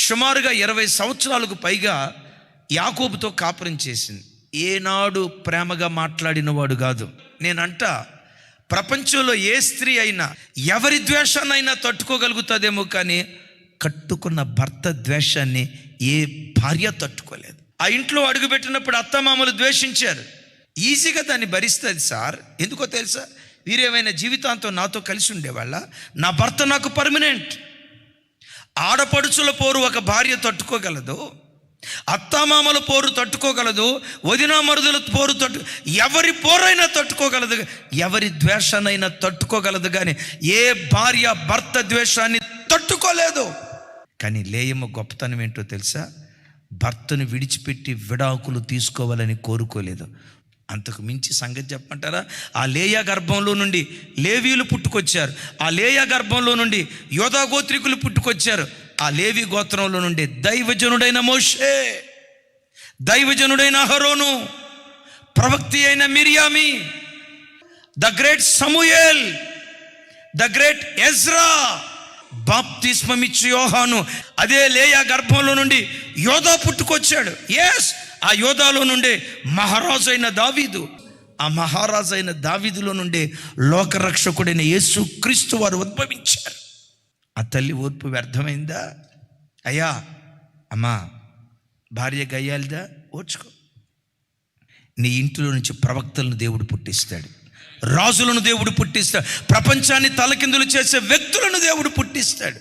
సుమారుగా 20 సంవత్సరాలకు పైగా యాకోబుతో కాపురం చేసింది. ఏనాడు ప్రేమగా మాట్లాడినవాడు కాదు. నేనంట ప్రపంచంలో ఏ స్త్రీ అయినా ఎవరి ద్వేషాన్నైనా తట్టుకోగలుగుతుందేమో, కానీ కట్టుకున్న భర్త ద్వేషాన్ని ఏ భార్య తట్టుకోలేదు. ఆ ఇంట్లో అడుగుపెట్టినప్పుడు అత్తమామలు ద్వేషించారు, ఈజీగా దాన్ని భరిస్తుంది సార్. ఎందుకో తెలుసా? వీరేమైనా జీవితాంతం నాతో కలిసి ఉండేవాళ్ళ? నా భర్త నాకు పర్మనెంట్. ఆడపడుచుల పోరు ఒక భార్య తట్టుకోగలదు, అత్తామామల పోరు తట్టుకోగలదు, వదినా మరుదుల పోరు ఎవరి పోరైనా తట్టుకోగలదు, ఎవరి ద్వేషాన్నైనా తట్టుకోగలదు, కానీ ఏ భార్య భర్త ద్వేషాన్ని తట్టుకోలేదు. కానీ లేయమ్మ గొప్పతనం ఏంటో తెలుసా? భర్తను విడిచిపెట్టి విడాకులు తీసుకోవాలని కోరుకోలేదు. అంతకు మించి సంగతి చెప్పమంటారా? ఆ లేయా గర్భంలో నుండి లేవీలు పుట్టుకొచ్చారు, ఆ లేయా గర్భంలో నుండి యోధా గోత్రికులు పుట్టుకొచ్చారు, ఆ లేవి గోత్రంలో నుండి దైవజనుడైన మోషే, దైవజనుడైన అహరోను, ప్రవక్తి అయిన మిరియామి, the great Samuel, the great Ezra, బాప్తిస్మమిచ్చు యోహాను. అదే లేయా గర్భంలో నుండి యోధా పుట్టుకొచ్చాడు. ఎస్, ఆ యోధాలో నుండే మహారాజు అయిన దావీదు, ఆ మహారాజు అయిన దావీదులో నుండే లోకరక్షకుడైన యేసు క్రీస్తు వారు ఉద్భవించారు. ఆ తల్లి ఓర్పు వ్యర్థమైందా? అయ్యా అమ్మా, భార్య గయ్యాలిదా? ఓర్చుకో. నీ ఇంటిలో నుంచి ప్రవక్తలను దేవుడు పుట్టిస్తాడు, రాజులను దేవుడు పుట్టిస్తాడు, ప్రపంచాన్ని తలకిందులు చేసే వ్యక్తులను దేవుడు పుట్టిస్తాడు.